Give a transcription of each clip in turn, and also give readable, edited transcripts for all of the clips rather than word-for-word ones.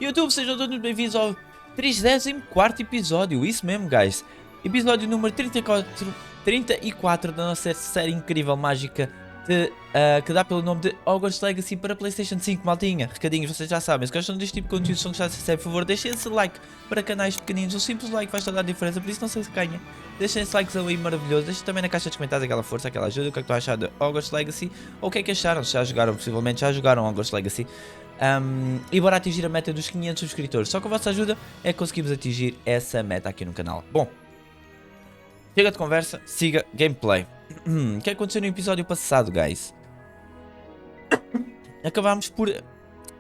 YouTube, sejam todos bem-vindos ao 34º episódio, isso mesmo, guys. Episódio número 34 da nossa série incrível, mágica, que dá pelo nome de Hogwarts Legacy para PlayStation 5, maltinha. Recadinhos, vocês já sabem, se gostam deste tipo de conteúdo, se não gostaram, por favor, deixem esse like para canais pequeninos. Um simples like faz toda a diferença, por isso não se canha. Deixem esse like aí maravilhoso, deixem também na caixa de comentários aquela força, aquela ajuda, o que é que estão a achar de Hogwarts Legacy, ou o que é que acharam, se já jogaram, possivelmente já jogaram Hogwarts Legacy. E bora atingir a meta dos 500 subscritores. Só com a vossa ajuda é que conseguimos atingir essa meta aqui no canal. Bom, chega de conversa, siga gameplay. O que aconteceu no episódio passado, guys? Acabámos por,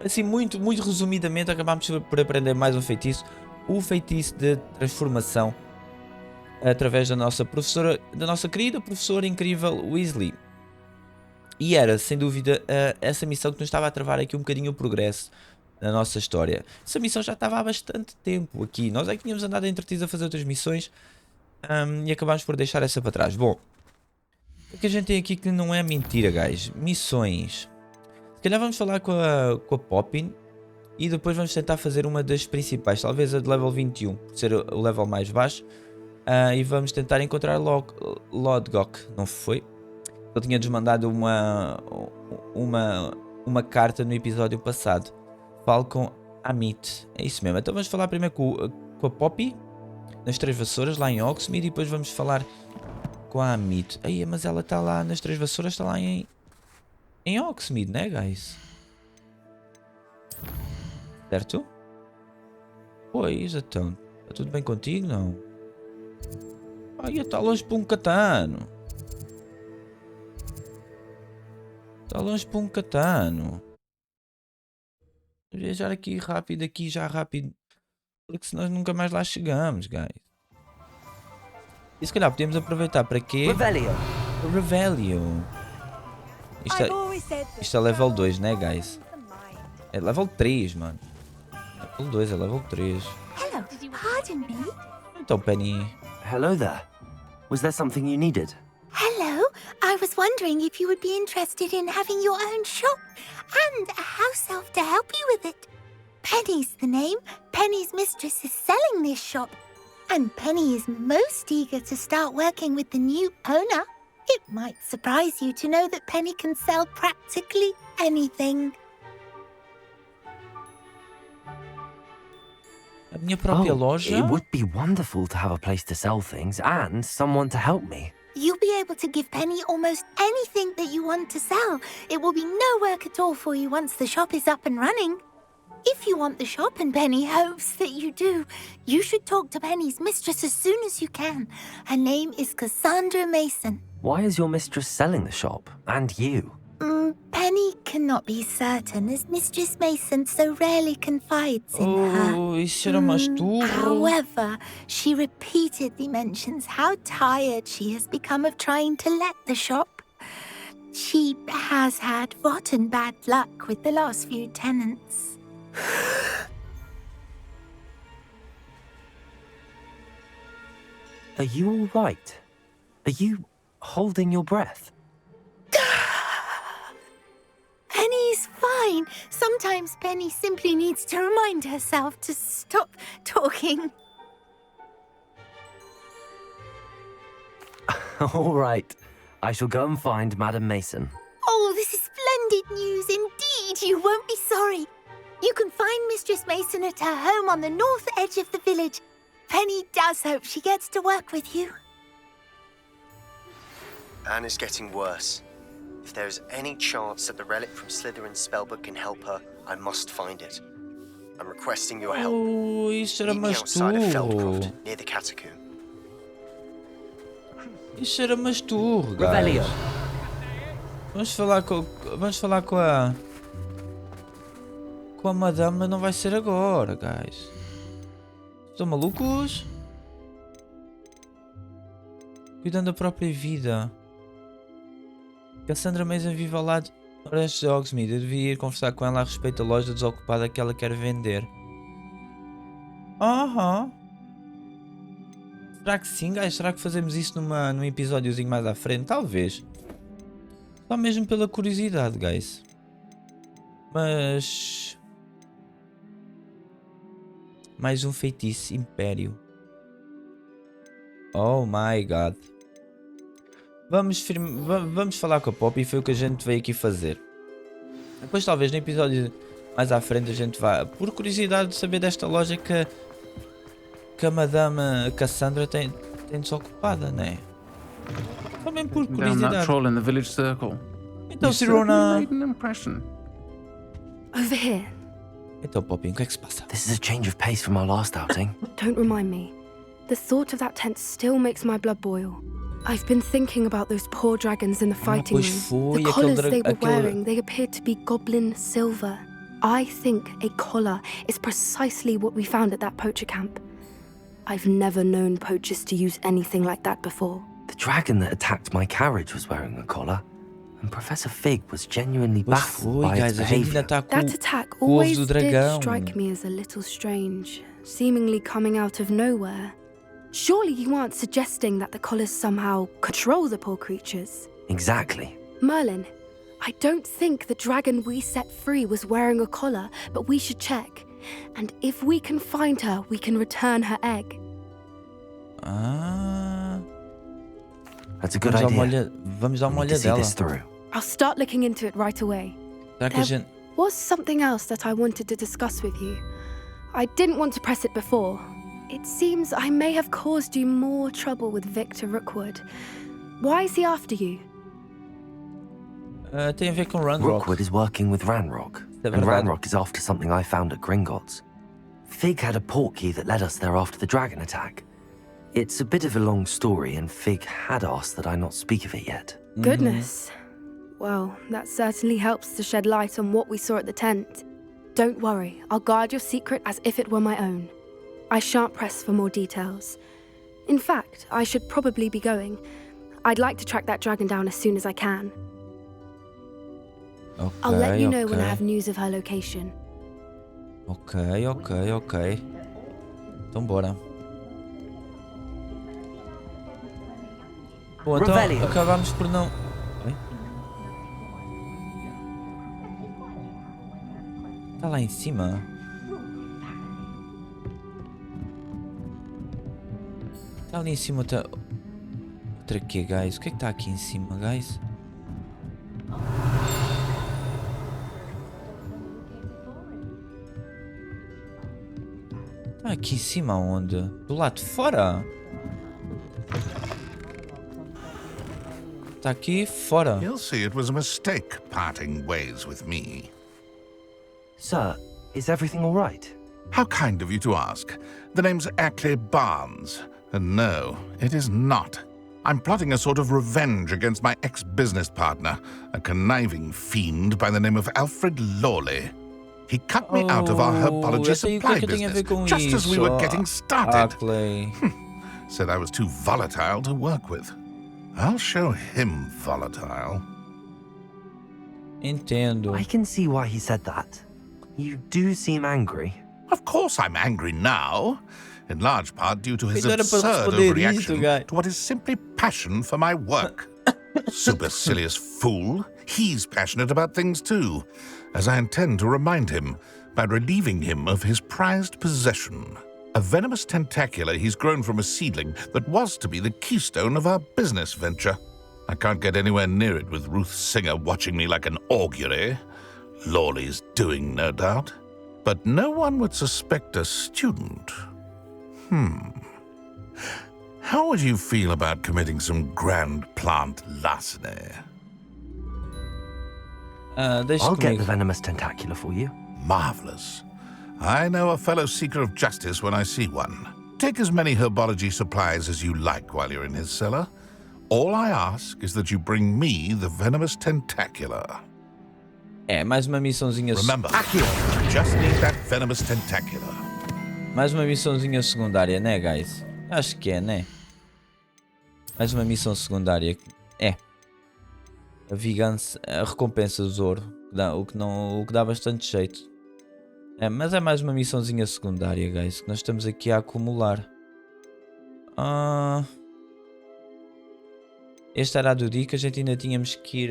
assim, muito resumidamente, acabámos por aprender mais um feitiço. O feitiço de transformação através da nossa professora, da nossa querida professora incrível Weasley. E era, sem dúvida, essa missão que nos estava a travar aqui um bocadinho o progresso na nossa história. Essa missão já estava há bastante tempo aqui. Nós é que tínhamos andado entretidos a fazer outras missões e acabámos por deixar essa para trás. Bom, o que a gente tem aqui que não é mentira, guys. Missões. Se calhar vamos falar com a Poppy e depois vamos tentar fazer uma das principais. Talvez a de level 21, por ser o level mais baixo. E vamos tentar encontrar Lodgok, não foi? Ele tinha-nos mandado uma carta no episódio passado. Falo com Amit. É isso mesmo. Então vamos falar primeiro com a Poppy, nas Três Vassouras, lá em Hogsmeade. E depois vamos falar com a Amit. Aí, mas ela está lá nas Três Vassouras, está lá em Hogsmeade, né, guys? Certo? Pois, então. Está tudo bem contigo, não? Ai, está longe para um catano. Está longe para um catano. Vou viajar aqui rápido, porque senão nunca mais lá chegamos, guys. E se calhar podemos aproveitar para quê? Revelio. Isto é level 2, né, guys? É level 3, mano. Level 2, é level 3. Hello, pardon me. Então, Penny. Hello there. Was there something you needed? Hello, I was wondering if you would be interested in having your own shop and a house elf to help you with it. Penny's the name. Penny's mistress is selling this shop, and Penny is most eager to start working with the new owner. It might surprise you to know that Penny can sell practically anything. A minha própria loja. It would be wonderful to have a place to sell things and someone to help me. You'll be able to give Penny almost anything that you want to sell. It will be no work at all for you once the shop is up and running. If you want the shop and Penny hopes that you do, you should talk to Penny's mistress as soon as you can. Her name is Cassandra Mason. Why is your mistress selling the shop? And you? Penny cannot be certain, as Mistress Mason so rarely confides in her. Oh, isso era mais turro. However, she repeatedly mentions how tired she has become of trying to let the shop. She has had rotten bad luck with the last few tenants. Are you all right? Are you holding your breath? Penny's fine. Sometimes Penny simply needs to remind herself to stop talking. All right. I shall go and find Madam Mason. Oh, this is splendid news indeed. You won't be sorry. You can find Mistress Mason at her home on the north edge of the village. Penny does hope she gets to work with you. Anne is getting worse. If there is any chance that the relic from Slytherin's spellbook can help her, I must find it. I'm requesting your help. Oh, isso era Meet me mais outside of turro. Feldcroft, near the catacomb. Isso era mais turro, guys. Revelio. Vamos falar com a madame, mas não vai ser agora, guys. Estão malucos? Cuidando da própria vida. Cassandra Mason vive ao lado noroeste de Hogsmeade. Eu devia ir conversar com ela a respeito da loja desocupada que ela quer vender. Será que sim, guys? Será que fazemos isso num episódiozinho mais à frente? Talvez. Só mesmo pela curiosidade, guys. Mas... Mais um feitiço, Império. Oh my god. Vamos falar com a Poppy, foi o que a gente veio aqui fazer. Depois talvez no episódio mais à frente a gente vá, por curiosidade de saber desta loja que a Madame Cassandra tem desocupada, né? Também por Down that curiosidade. troll in the village circle. Então, You certainly Sirona. made an impression. Over here. Então, Poppy, o que é que se passa? This is a change of pace from our last outing. Don't remind me. The thought of that tent still makes my blood boil. I've been thinking about those poor dragons in the fighting pois room. foi, The aquele collars dra- they were aquele- wearing, they appeared to be goblin silver. I think a collar is precisely what we found at that poacher camp. I've never known poachers to use anything like that before. The dragon that attacked my carriage was wearing a collar, and Professor Fig was genuinely Pois baffled foi, by its guys, a gente ainda behavior. está com That attack o ovo always do did dragão. strike me as a little strange, seemingly coming out of nowhere. Surely you aren't suggesting that the collars somehow control the poor creatures? Exactly. Merlin, I don't think the dragon we set free was wearing a collar, but we should check. And if we can find her, we can return her egg. Ah, That's a good vamos dar uma idea. vamos dar We uma need to see olhadela. this through. I'll start looking into it right away. Será que a gente... Was something else that I wanted to discuss with you. I didn't want to press it before. It seems I may have caused you more trouble with Victor Rookwood. Why is he after you? tem a ver com Ranrock. Rookwood is working with Ranrock, É and verdade. Ranrock is after something I found at Gringotts. Fig had a portkey that led us there after the dragon attack. It's a bit of a long story, and Fig had asked that I not speak of it yet. Goodness. Well, that certainly helps to shed light on what we saw at the tent. Don't worry, I'll guard your secret as if it were my own. I shan't press for more details. In fact, I should probably be going. I'd like to track that dragon down as soon as I can. Ok, I'll let you know when I ok. have news of her location. Ok. Então bora. Bom, então Revelio. acabamos por não... Oi? Está lá em cima? Está ali em cima outra... Outra quê, guys? O que é que está aqui em cima, guys? Está aqui em cima onde? Do lado de fora? Está aqui fora. You'll see it was a mistake parting ways with me. Sir, is everything all right? How kind of you to ask. The name's Ackley Barnes. And no, it is not. I'm plotting a sort of revenge against my ex-business partner, a conniving fiend by the name of Alfred Lawley. He cut me out of our herbology eu sei o que supply é que eu tenho a ver business com just as we isso. were getting started. Ackley. Said I was too volatile to work with. I'll show him volatile. Entendo. I can see why he said that. You do seem angry. Of course I'm angry now, in large part due to his Mas era para absurd responder overreaction isso, guy. to what is simply passion for my work. Supercilious fool. He's passionate about things too, as I intend to remind him by relieving him of his prized possession. A venomous tentacula he's grown from a seedling that was to be the keystone of our business venture. I can't get anywhere near it with Ruth Singer watching me like an augury. Lawley's doing, no doubt. But no one would suspect a student. How would you feel about committing some grand plant larceny? Deixa I'll get the comigo. venomous tentacula for you. Marvelous. I know a fellow seeker of justice when I see one. Take as many herbology supplies as you like while you're in his cellar. All I ask is that you bring me the venomous tentacula. É, mais uma missãozinha. Remember, just need that venomous tentacula. Mais uma missãozinha secundária, né, guys? Acho que é, né? Mais uma missão secundária. É. A vingança, a recompensa do ouro. O que dá bastante jeito. É, mas é mais uma missãozinha secundária, guys. Que nós estamos aqui a acumular. Este era a do dia que a gente ainda tínhamos que ir.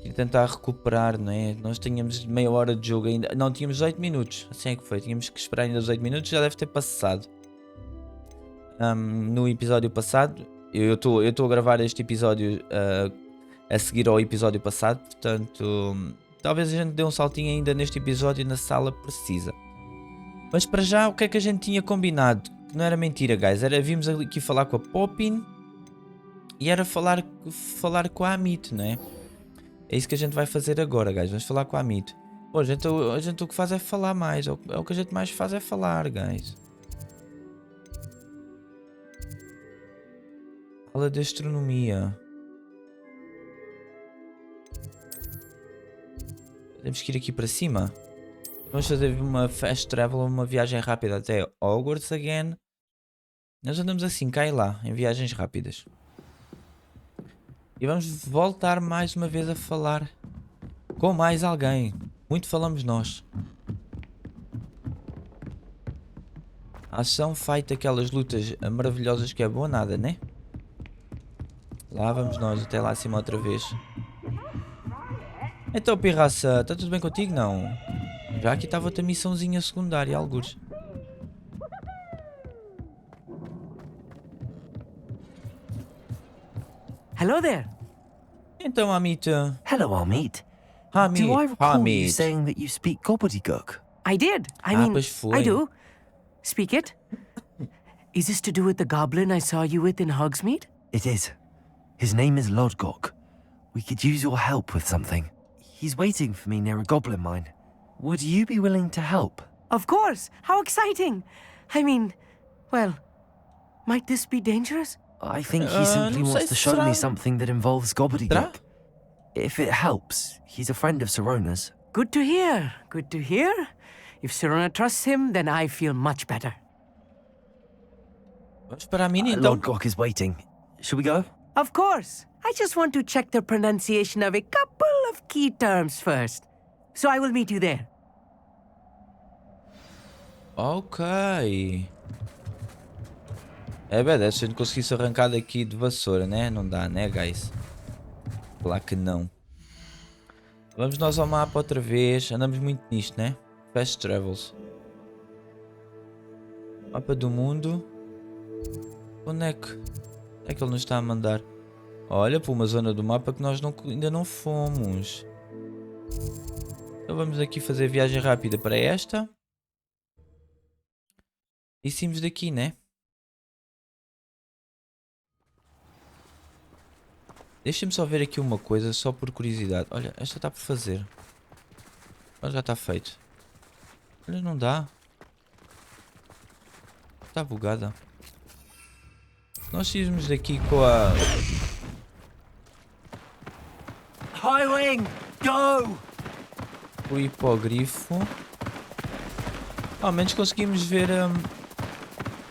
E tentar recuperar, não é? Nós tínhamos meia hora de jogo ainda. Não, tínhamos 8 minutos. Assim é que foi. Tínhamos que esperar ainda os 8 minutos. Já deve ter passado. No episódio passado. Eu estou a gravar este episódio a seguir ao episódio passado. Portanto, talvez a gente dê um saltinho ainda neste episódio na sala precisa. Mas para já, o que é que a gente tinha combinado? Que não era mentira, guys. Era vimos aqui falar com a Poppin. E era falar com a Amit, não é? É isso que a gente vai fazer agora, guys. Vamos falar com a Amit. Pô, a gente o que faz é falar mais. É o que a gente mais faz é falar, guys. Aula de astronomia. Temos que ir aqui para cima. Vamos fazer uma fast travel, uma viagem rápida até Hogwarts again. Nós andamos assim, cá e lá, em viagens rápidas. E vamos voltar mais uma vez a falar com mais alguém. Muito falamos nós. A ação feita aquelas lutas maravilhosas que é boa nada, né? Lá vamos nós, até lá acima outra vez. Então, pirraça, está tudo bem contigo? Não. Já aqui estava outra missãozinha secundária, algures. Hello there. Então, Amit. Hello, Amit. Hamid. Do I recall you Hamid. saying that you speak gobbledygook? I did. I mean, pois foi. I do. Speak it. Is this to do with the goblin I saw you with in Hogsmeade? It is. His name is Lodgok. We could use your help with something. He's waiting for me near a goblin mine. Would you be willing to help? Of course. How exciting. I mean, well, might this be dangerous? I think he simply não sei wants to se show me será. something that involves gobbledygook. If it helps, he's a friend of Sirona's. Good to hear. Good to hear. If Sirona trusts him, then I feel much better. Vamos para a mini então. Lodgok is waiting. Shall we go? Of course. I just want to check the pronunciation of a couple of key terms first. So I will meet you there. Ok. É verdade, se a gente conseguisse arrancar daqui de vassoura, né? Não dá, né, guys? Claro que não. Vamos nós ao mapa outra vez. Andamos muito nisto, né? Fast travels. Mapa do mundo. Onde é que ele nos está a mandar? Olha, para uma zona do mapa que nós ainda não fomos. Então vamos aqui fazer viagem rápida para esta. E saímos daqui, né? Deixa-me só ver aqui uma coisa, só por curiosidade. Olha, esta está por fazer. Mas já está feito. Olha, não dá. Está bugada. Nós saímos daqui com a... Highwing, go! o hipogrifo. Ao menos conseguimos ver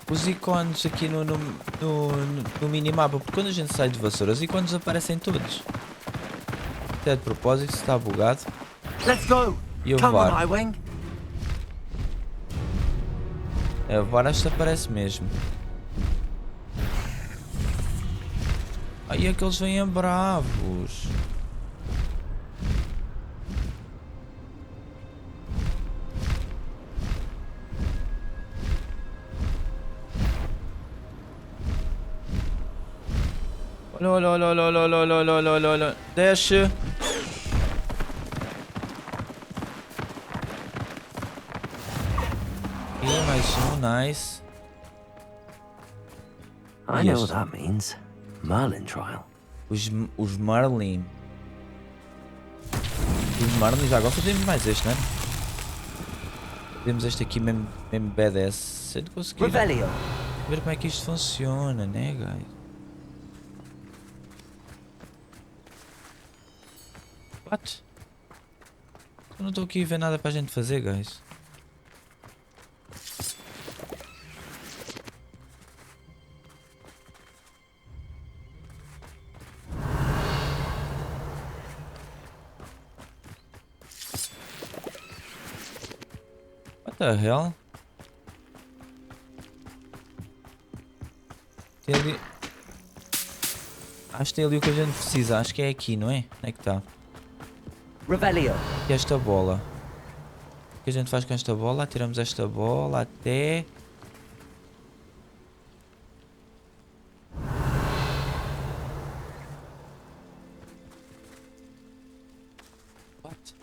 os ícones aqui no minimapa, porque quando a gente sai de vassoura os ícones aparecem todos. Até de propósito, se está bugado. Let's go! E o Come on, VAR. Highwing! É, o VAR acho que aparece mesmo. Aí é que eles vêm bravos. Olha, olha, olha, olha, olha, olha, olha, olha, olha, olha. Desce. E mais um, nice. I know what that means. Merlin trial. Os Marlin. Os Marlin, já agora fazemos mais este, né? Fazemos este aqui mesmo badass. Se eu conseguir Revelio. ver como é que isto funciona, né, guys? What? Eu não estou aqui a ver nada para a gente fazer, guys. What the hell? Tem ali... Acho que tem ali o que a gente precisa. Acho que é aqui, não é? Onde é que está? Revelio. E esta bola. O que a gente faz com esta bola? Tiramos esta bola até... What?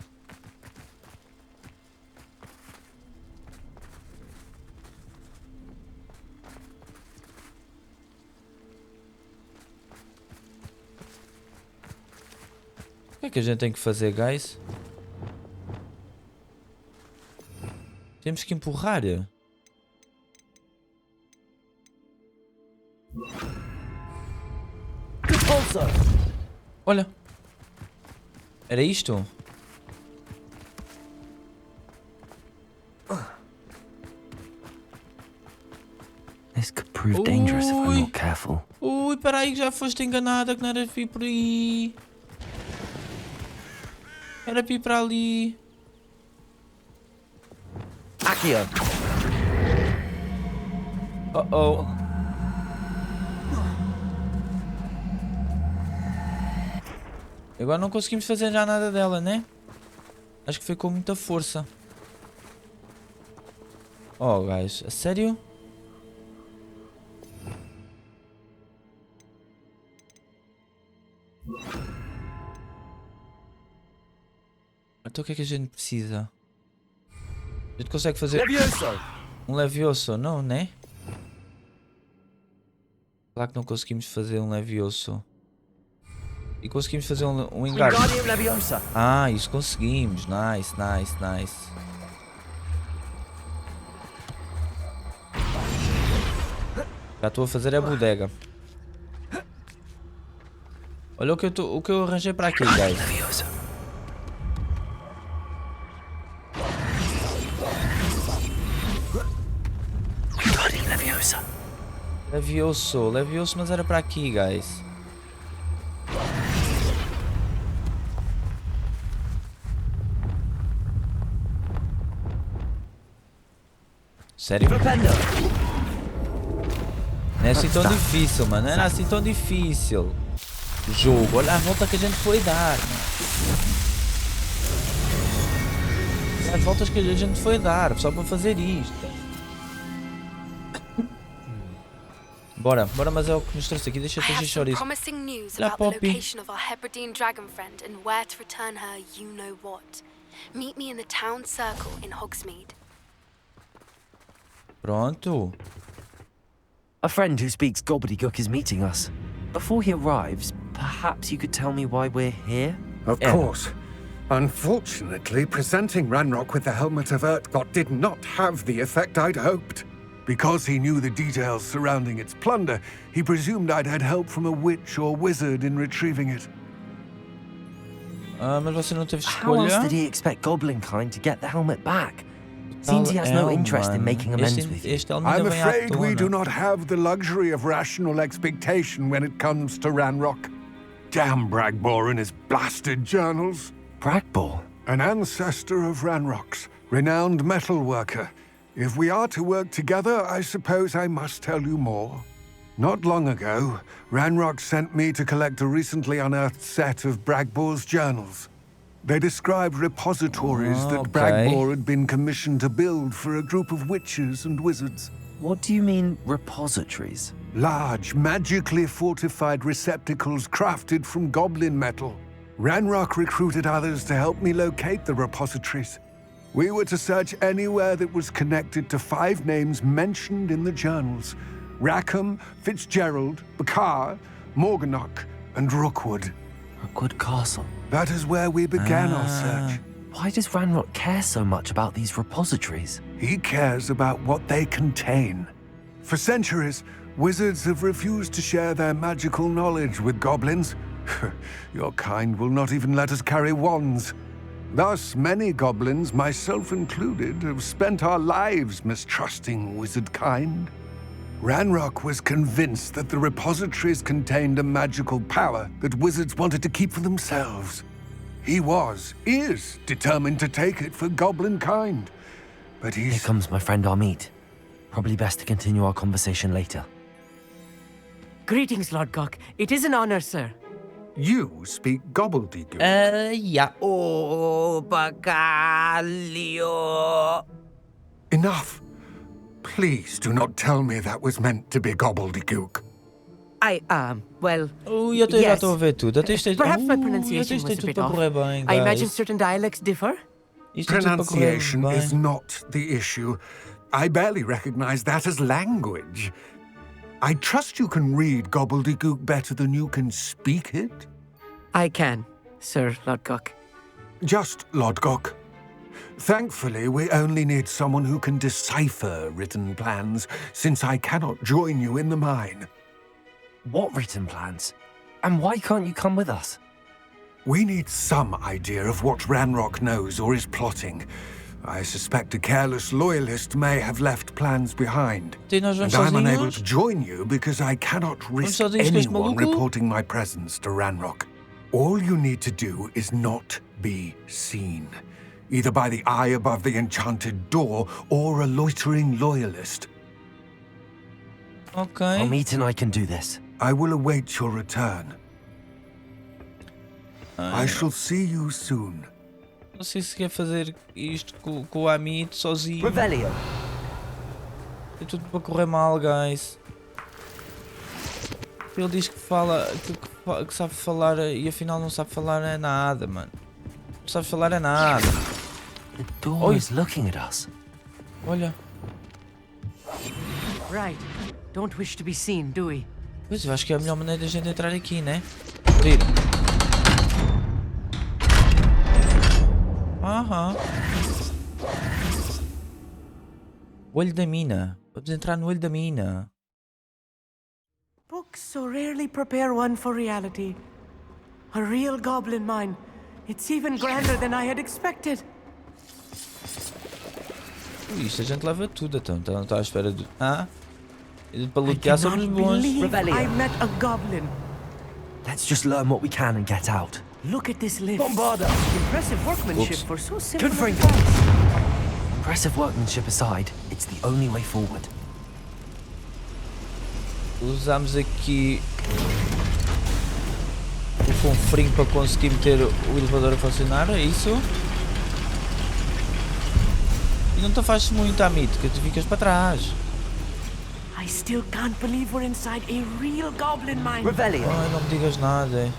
O que é que a gente tem que fazer, guys? Temos que empurrar. Olha. Era isto? This could prove dangerous if I'm not careful. Ui, peraí que já foste enganada, que não era para ir por aí. Era para ir para ali. Aqui, ó. Oh. Agora não conseguimos fazer já nada dela, né? Acho que foi com muita força. Oh, guys, a sério? Então o que é que a gente precisa? A gente consegue fazer um levioso, não, né? Claro que não conseguimos fazer um levioso. E conseguimos fazer um engarde. Ah, isso conseguimos. Nice. Já estou a fazer a bodega. Olha o que eu arranjei para aqui, guys. Levioso, mas era para aqui, guys. Sério? Não é assim tão difícil, mano. Não era assim tão difícil. O jogo, olha a volta que a gente foi dar, mano. As voltas que a gente foi dar, só para fazer isto. Bora, mas é o que nos trouxe aqui. Deixa eu ter chouriço. Promising news La about the Poppy. location of our Hebridean dragon friend and where to return her you know what. Meet me in the town circle in Hogsmeade. Pronto. A friend who speaks gobbledygook is meeting us. Before he arrives, perhaps you could tell me why we're here? Of course. Unfortunately, presenting Ranrock with the Helmet of Urtkot did not have the effect I'd hoped. Because he knew the details surrounding its plunder, he presumed I'd had help from a witch or wizard in retrieving it. Mas você não teve How else escolha. did he expect Goblinkind to get the helmet back? Seems he has no interest in making amends with you. I'm afraid we do not have the luxury of rational expectation when it comes to Ranrock. Damn Bragbor and his blasted journals. Bragbor? An ancestor of Ranrock's, renowned metal worker. If we are to work together, I suppose I must tell you more. Not long ago, Ranrock sent me to collect a recently unearthed set of Bragbor's journals. They described repositories that Bragbor had been commissioned to build for a group of witches and wizards. What do you mean, repositories? Large, magically fortified receptacles crafted from goblin metal. Ranrock recruited others to help me locate the repositories. We were to search anywhere that was connected to 5 names mentioned in the journals. Rackham, Fitzgerald, Bakar, Morganach, and Rookwood. Rookwood Castle. That is where we began our search. Why does Ranrock care so much about these repositories? He cares about what they contain. For centuries, wizards have refused to share their magical knowledge with goblins. Your kind will not even let us carry wands. Thus, many goblins, myself included, have spent our lives mistrusting wizard kind. Ranrock was convinced that the repositories contained a magical power that wizards wanted to keep for themselves. He is determined to take it for goblin kind. But Here comes my friend Amit. Probably best to continue our conversation later. Greetings, Lord Gok. It is an honor, sir. You speak gobbledygook. Yeah. Oh, bacalhau. Enough. Please do not tell me that was meant to be gobbledygook. Well, Eu já yes. estou a ver tudo. Até isto é... Perhaps my já pronunciation isto é was a tudo bit para off. correr bem, I imagine guys. certain dialects differ. Isto é tudo para correr Pronunciation bem. is not the issue. I barely recognize that as language. I trust you can read gobbledygook better than you can speak it? I can, Sir Lodgok. Just Lodgok. Thankfully, we only need someone who can decipher written plans, since I cannot join you in the mine. What written plans? And why can't you come with us? We need some idea of what Ranrock knows or is plotting. I suspect a careless loyalist may have left plans behind. E nós And vamos I'm unable sozinhos? to join you because I cannot risk sozinhos com este anyone maluco? reporting my presence to Ranrock. All you need to do is not be seen, either by the eye above the enchanted door or a loitering loyalist. Ok. Meet and I can do this. I will await your return. I shall see you soon. Não sei se quer fazer isto com o Amit sozinho. Revelio. É tudo para correr mal, guys. Ele diz que fala, que sabe falar e afinal não sabe falar é nada, mano. Não sabe falar é nada. The door is looking at us. Olha. Right. Don't wish to be seen, do we? Pois eu acho que é a melhor maneira de a gente entrar aqui, né? Tira. Aham. Olho da mina. Vamos entrar no olho da mina. Books so rarely prepare one for reality. A real goblin mine. It's even grander than I had expected. Ui, isto a gente leva tudo, então não está à espera de... Ah? E para I lutear somos cannot bons. believe Revelio. I met a goblin. Let's just learn what we can and get out. Look at this lift. Bombarda. Impressive workmanship Oops. for so simple a Confringo. task. Impressive workmanship aside, it's the only way forward. Usamos aqui o confrinho para conseguir meter o elevador a funcionar, é isso? E não te afastes muito, Amit, que tu ficas para trás. I still can't believe we're inside a real goblin mine. Revelio. Ai, não me digas nada.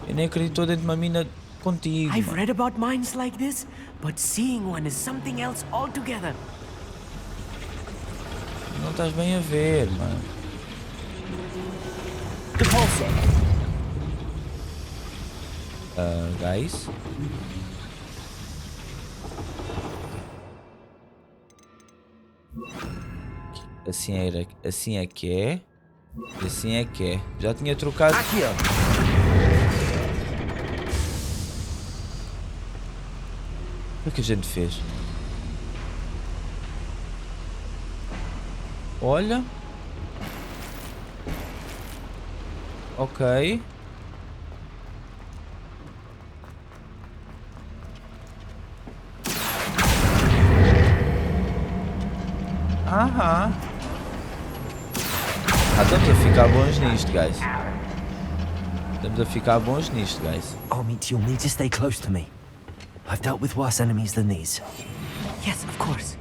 Eu nem acredito que estou dentro de uma mina contigo. I've Mano. read about mines like this, but seeing one is something else altogether. Não estás bem a ver, mano. Guys. Assim era, assim é que é. Assim é que é. Já tinha trocado. Aqui, ó. O que a gente fez? Olha. Ok. Aham. Estamos a ficar bons nisto, guys. Estamos a ficar bons nisto, guys. Amit, you'll need to stay close to me. I've dealt with worse enemies than these. Yes, of course.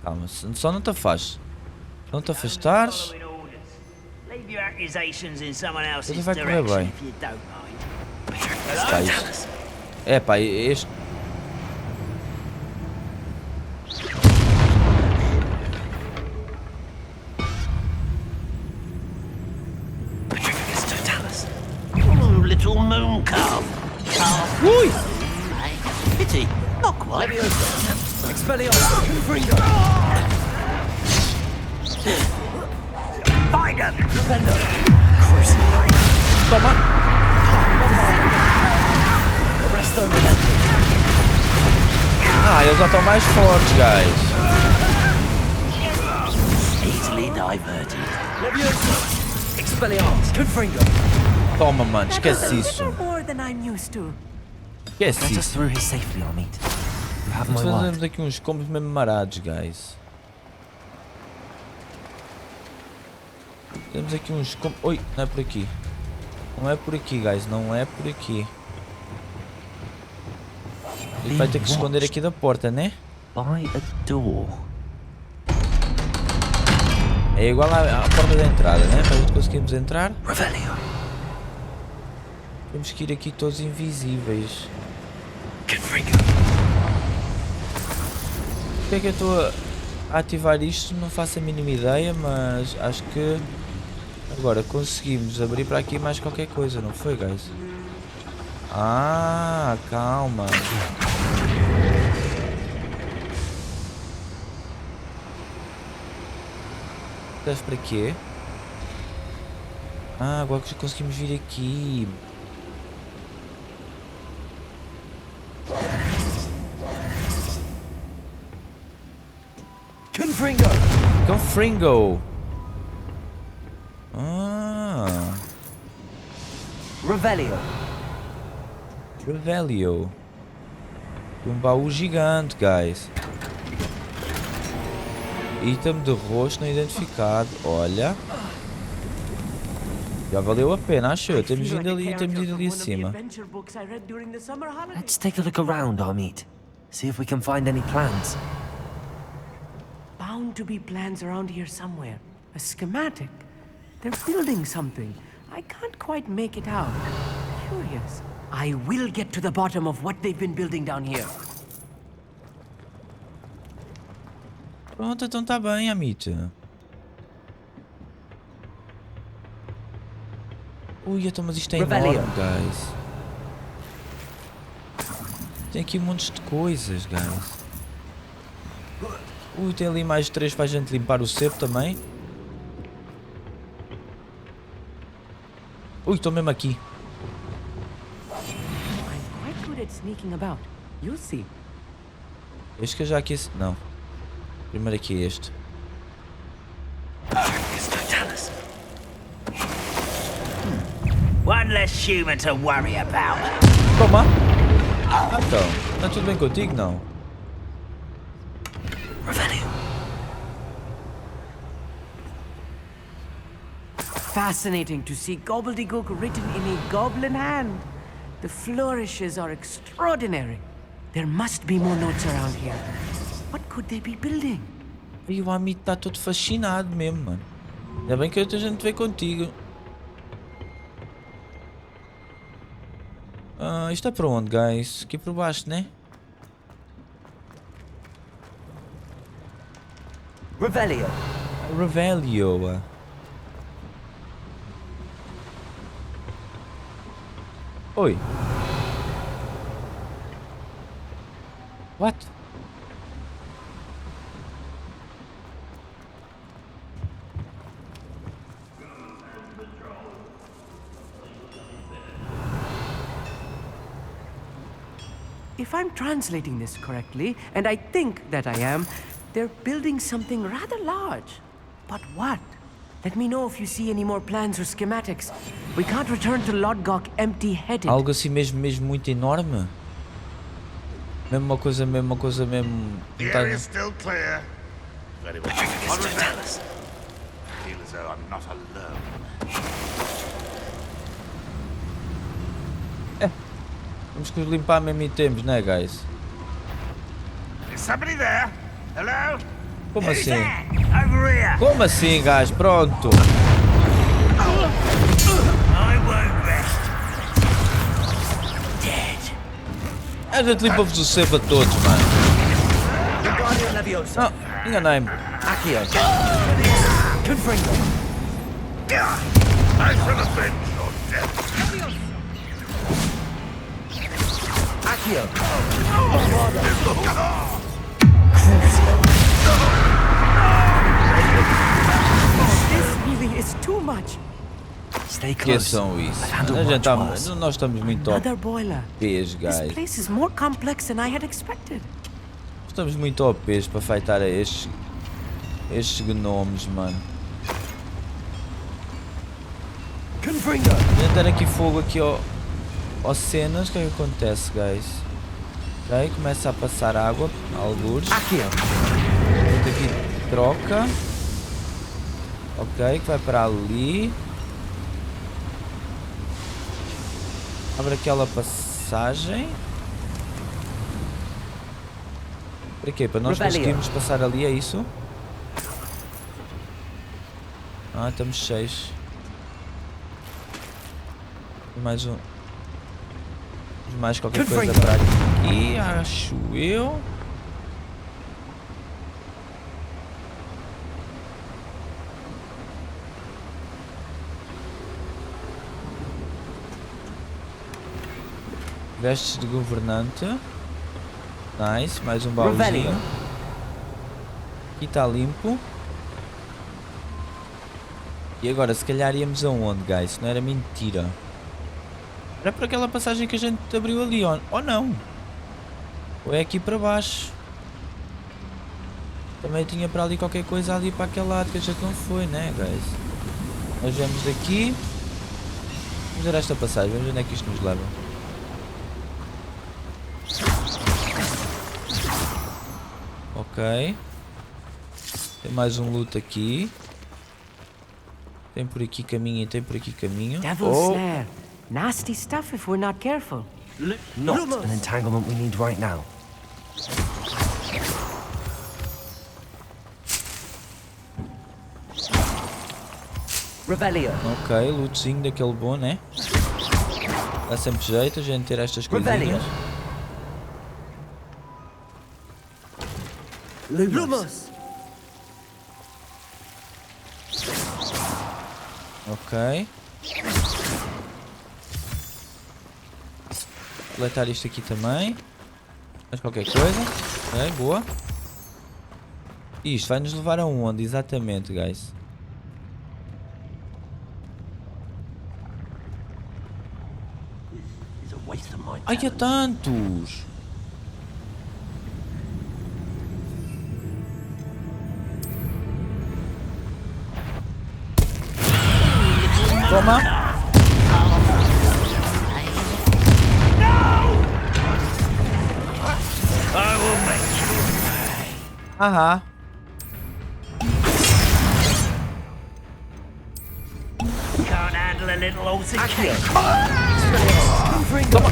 Calma, só não te afastes. Não te afastares. Leave your accusations in someone else's Ele vai correr direction bem. if you don't mind. Está isto. É pá, este. Oh, little moon calf. Ui! Pity. Not quite. Expelliarmus. Confringo. Find him. Toma! Ah, eles já estão mais fortes, guys. Easily diverted. Expelliarmus. Confringo. Toma, mano, esquece isso. More than I'm used to. Esquece Get us isso. through here safely, Amit. You have Nós my word. fazemos aqui uns combos mesmo marados, guys. Temos aqui uns combos. Oi, não é por aqui. Não é por aqui, guys. Não é por aqui. Ele vai ter que se esconder aqui da porta, né? By a door. É igual à porta da entrada, né? Para a gente conseguirmos entrar. Revelio. Temos que ir aqui todos invisíveis. Confringo. Por que é que eu estou a ativar isto? Não faço a mínima ideia, mas acho que agora conseguimos abrir para aqui mais qualquer coisa, não foi, guys? Ah, calma. Serve para quê? Ah, agora que já conseguimos vir aqui. Confringo. Ah. Revelio. Revelio. Um baú gigante, guys. Item de rosto não identificado. Olha. Já valeu a pena, acho. Temos ido ali acima. Let's take a look around, Hogsmeade. See if we can find any plans. Bound to be plans around here somewhere. A schematic. They're building something. I can't quite make it out. Curious. I will get to the bottom of what they've been building down here. Pronto, então tá bem, Amit. Ui, então, mas isto é enorme, guys. Tem aqui montes de coisas, guys. Ui, tem ali mais 3 para a gente limpar o sebo também. Ui, estou mesmo aqui. I'm quite good at sneaking about. You'll see. Este que eu já aqui... Não. Primeiro aqui é este. One less human to worry about. Toma! Ah, então. Está tudo bem contigo, não? Fascinating to see gobbledygook written in a goblin hand. The flourishes are extraordinary. There must be more notes around here. What could they be building? E o Amit está todo fascinado mesmo, mano. Ainda bem que a gente veio contigo. Ah, isto é para onde, guys? Aqui por baixo, né? Revelio. Revelio. Oi. What? If I'm translating this correctly, and I think that I am, they're building something rather large. But what? Let me know if you see any more plans or schematics. We can't return to Lodgok empty-headed. Algo assim mesmo muito enorme? Mesma coisa mesmo. The area is still clear. Very well. I feel as though I'm not alone. Temos que os limpar mesmo em tempos, né, guys? Is somebody there? Hello? Como assim? Over here. Como assim, guys? Pronto. I won't rest. Dead. A gente limpa-vos o sebo a todos, mano. Não, enganei-me. Aqui, ó. I shall avenge your death. Aqui, ó. This really is too much. Stay Que close. são isso? I've handled A gente much worse. nós estamos muito Another boiler. OPs, This guys. place is more complex than I had expected. Estamos muito OPs para fightar a estes gnomes, mano. Já ter aqui fogo aqui ao cenas, o que é que acontece, guys? Ok, começa a passar água, algures. Aqui, ó. Aqui troca. Ok, que vai para ali. Abre aquela passagem. Para quê? Para nós conseguirmos passar ali, é isso? Ah, estamos cheios. Mais um. Mais qualquer coisa para aqui, acho eu. Vestes de governante. Nice, mais um baúzinho. Aqui está limpo. E agora, se calhar íamos aonde, guys? Não era mentira. Era para aquela passagem que a gente abriu ali, ou não? Ou é aqui para baixo? Também tinha para ali qualquer coisa ali para aquele lado que a gente não foi, né, guys? Nós vamos daqui. Vamos ver esta passagem, vamos ver onde é que isto nos leva. Ok. Tem mais um loot aqui. Tem por aqui caminho e tem por aqui caminho. Devil's snare. Nasty stuff if we're not careful. Not an entanglement we need right now. Revelio. Ok, lootzinho daquele bom, né? Dá sempre jeito a gente ter estas coisinhas. Lumos. Ok. Coletar isto aqui também. Mais qualquer coisa. Ok, boa. Isto vai nos levar aonde exatamente, guys? Ai, há tantos! Toma! Aham. Can't handle a little altercation. Toma!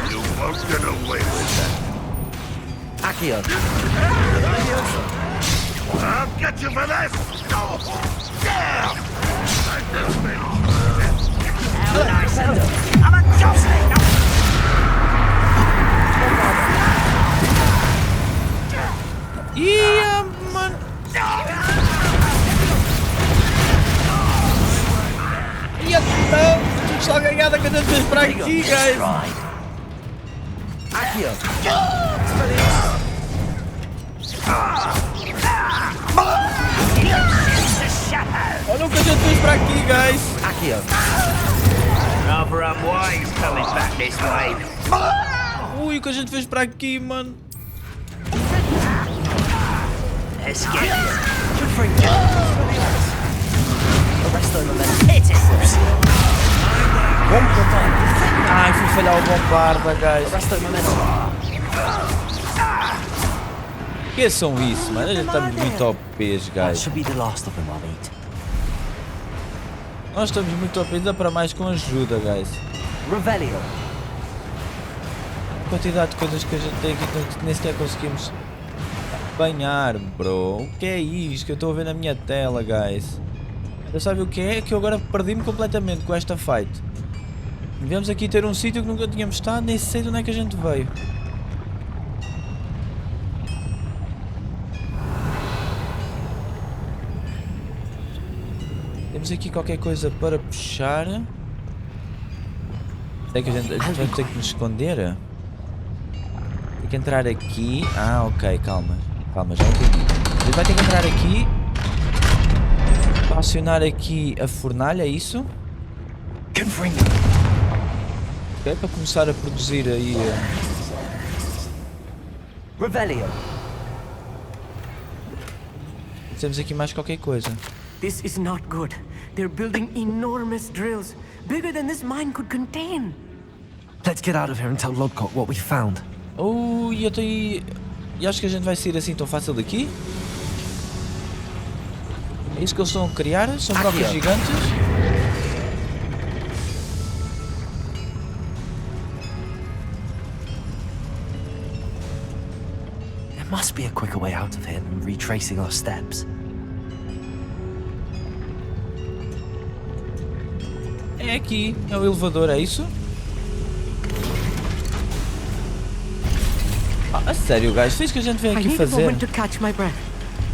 You won't get away with that. Accio. I'll get you for this! Oh, damn! I'm a jockey. Ia, mano! Ia, não! Tu só ganhada que a gente fez para aqui, guys! Accio. Olha o que a gente fez para aqui, guys! Accio. Rather unwise coming back this way. Ui, o que a gente fez para aqui, mano! Let's get it. Ai, fui falhar o bombarda, guys! Que são isso, mano? A gente está muito OPs, That guys. should be the last of them I'll eat. Nós estamos muito OPs, dá para mais com ajuda, guys. Revelio. A quantidade de coisas que a gente tem aqui que nem sequer conseguimos apanhar, bro. O que é isto que eu estou a ver na minha tela, guys? Eu sabe o que é? Que eu agora perdi-me completamente com esta fight. Viemos aqui ter um sítio que nunca tínhamos estado, nem sei de onde é que a gente veio. Temos aqui qualquer coisa para puxar. Sei que a gente vai ter que nos esconder. Tem que entrar aqui. Ah, ok, calma. Calma, já entendi. A gente vai ter que entrar aqui. Para acionar aqui a fornalha, é isso? Ok, para começar a produzir aí. Revelio. Temos aqui mais qualquer coisa. This is not good. They're building enormous drills, bigger than this mine could contain. Let's get out of here and tell Lodcock what we found. E eu tenho. E acho que a gente vai sair assim tão fácil daqui? É isso que eles estão a criar? São brocas gigantes? There must be a quicker way out of here than retracing our steps. É aqui, é o elevador, é isso? A sério, guys, foi isso que a gente veio aqui fazer.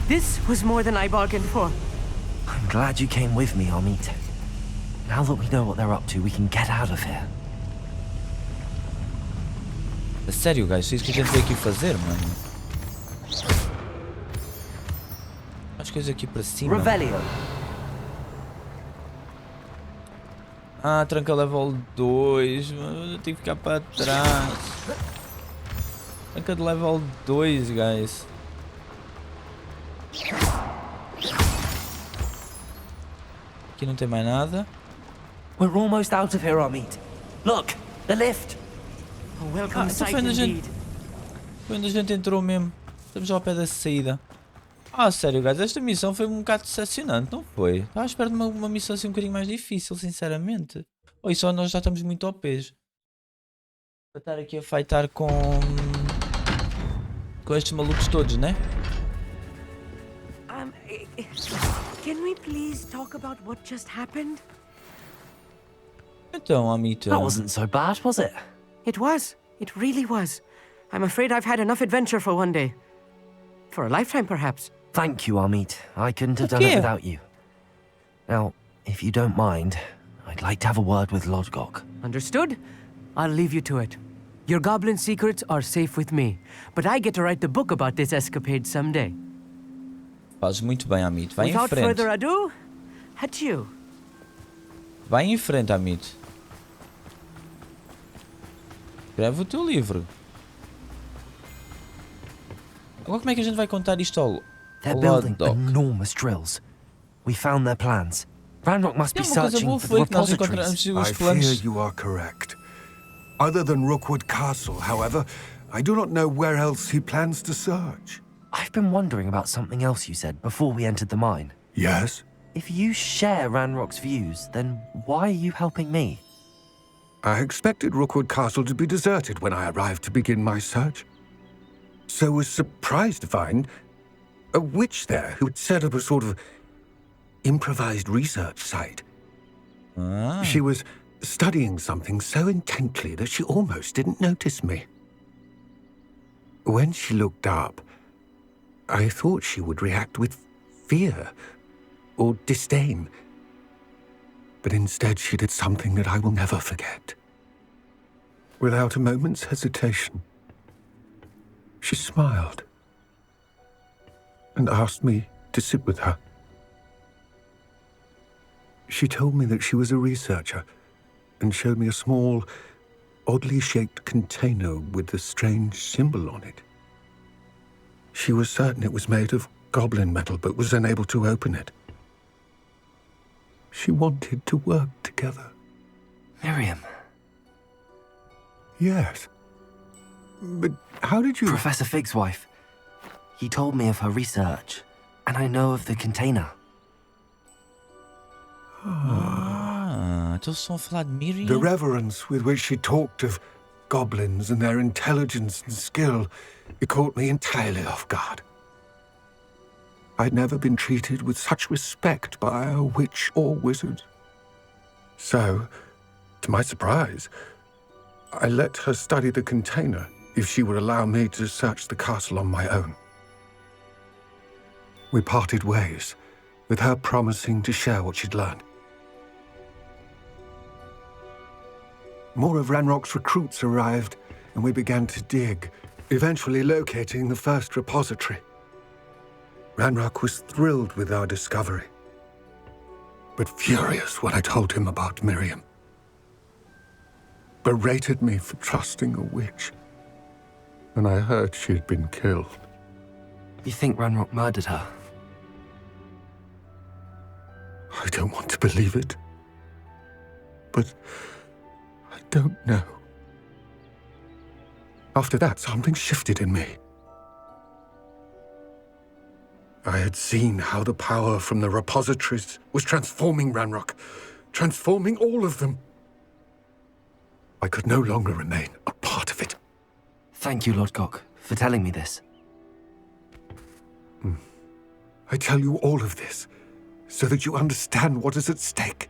This was more than I bargained for. I'm glad you came with me, Amit. Now that we know what they're up to, we can get out of here. A sério, guys, foi isso que a gente veio aqui fazer, mano. As coisas aqui para cima. Revelio. Ah, tranca level 2, mano, eu tenho que ficar para trás. Tranca de level 2, guys. Aqui não tem mais nada. We're almost out of here, Amit. Look, the lift. A welcome sight Foi indeed. onde a gente entrou mesmo. Estamos já ao pé da saída. Ah, sério, guys, esta missão foi um bocado decepcionante, não foi? Estava à espera de uma missão assim um bocadinho mais difícil, sinceramente. Ou só nós já estamos muito ao peso. Para estar aqui a fightar com estes malucos todos, né? Can we please talk about what just happened? Então, Amita. That wasn't so bad, was it? It was. It really was. I'm afraid I've had enough adventure for one day. For a lifetime, perhaps. Thank you, Amit. I couldn't have done it without you. Now, if you don't mind, I'd like to have a word with Lodgok. Understood? I'll leave you to it. Your goblin secrets are safe with me, but I get to write the book about this escapade someday. Fazes muito bem, Amito. Vai em Without frente. further ado, adieu. Vai em frente, Amito. Escreve o teu livro. Agora como é que a gente vai contar isto ao They're building Lodgok? enormous drills. We found their plans. Ranrock must be Tem uma coisa searching boa for the foi que nós repositories. encontramos os I fear planos. you are correct. Other than Rookwood Castle, however, I do not know where else he plans to search. I've been wondering about something else you said before we entered the mine. Yes? If you share Ranrock's views, then why are you helping me? I expected Rookwood Castle to be deserted when I arrived to begin my search. So was surprised to find a witch there who had set up a sort of improvised research site. Ah, She was studying something so intently that she almost didn't notice me. When she looked up, I thought she would react with fear or disdain. But instead she did something that I will never forget. Without a moment's hesitation, she smiled and asked me to sit with her. She told me that she was a researcher and showed me a small, oddly shaped container with a strange symbol on it. She was certain it was made of goblin metal, but was unable to open it. She wanted to work together. Miriam. Yes. But how did you... Professor Fig's wife. He told me of her research, and I know of the container. então eles estão a falar de Miriam? The reverence with which she talked of goblins and their intelligence and skill, it caught me entirely off guard. I'd never been treated with such respect by a witch or wizard. So, to my surprise, I let her study the container if she would allow me to search the castle on my own. We parted ways, with her promising to share what she'd learned. More of Ranrock's recruits arrived, and we began to dig, eventually locating the first repository. Ranrock was thrilled with our discovery, but furious when I told him about Miriam. Berated me for trusting a witch, and I heard she had been killed. You think Ranrock murdered her? I don't want to believe it, but I don't know. After that, something shifted in me. I had seen how the power from the repositories was transforming Ranrock, transforming all of them. I could no longer remain a part of it. Thank you, Lord Gok, for telling me this. I tell you all of this so that you understand what is at stake.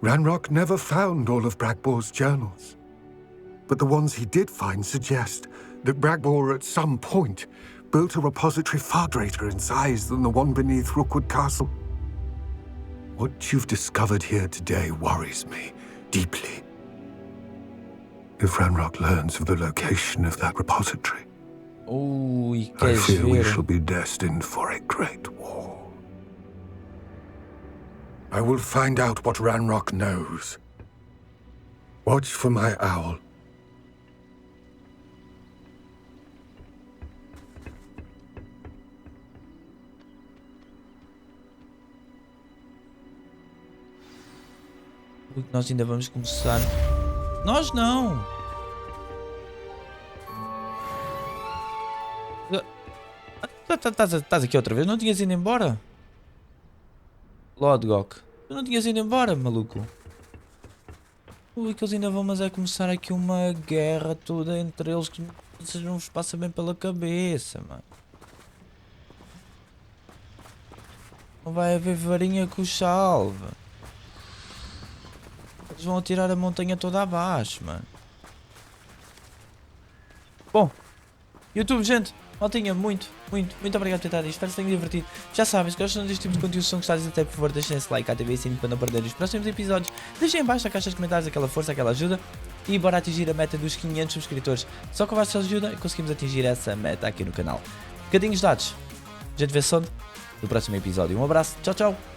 Ranrock never found all of Bragbor's journals, but the ones he did find suggest that Bragbor at some point built a repository far greater in size than the one beneath Rookwood Castle. What you've discovered here today worries me deeply. If Ranrock learns of the location of that repository, I fear we shall be destined for a great war. I will find out what Ranrock knows. Watch for my owl. Nós ainda vamos começar. Nós não! Estás aqui outra vez? Não tinhas ido embora? Lord Gok, tu não tinhas ido embora, maluco? Ui, que eles ainda vão, mas é começar aqui uma guerra toda entre eles que vocês não vos passa bem pela cabeça, mano. Não vai haver varinha que os salve. Eles vão atirar a montanha toda abaixo, mano. Bom, YouTube, gente, maltinha, muito obrigado por ter estado aí. Espero que tenham divertido. Já sabem, se gostam deste tipo de conteúdo, se são gostados, até por favor, deixem esse like, ativem o sininho para não perder os próximos episódios. Deixem em baixo na caixa de comentários aquela força, aquela ajuda. E bora atingir a meta dos 500 subscritores. Só com a vossa ajuda conseguimos atingir essa meta aqui no canal. Bocadinhos dados. A gente vê-se onde? No próximo episódio. Um abraço, tchau, tchau.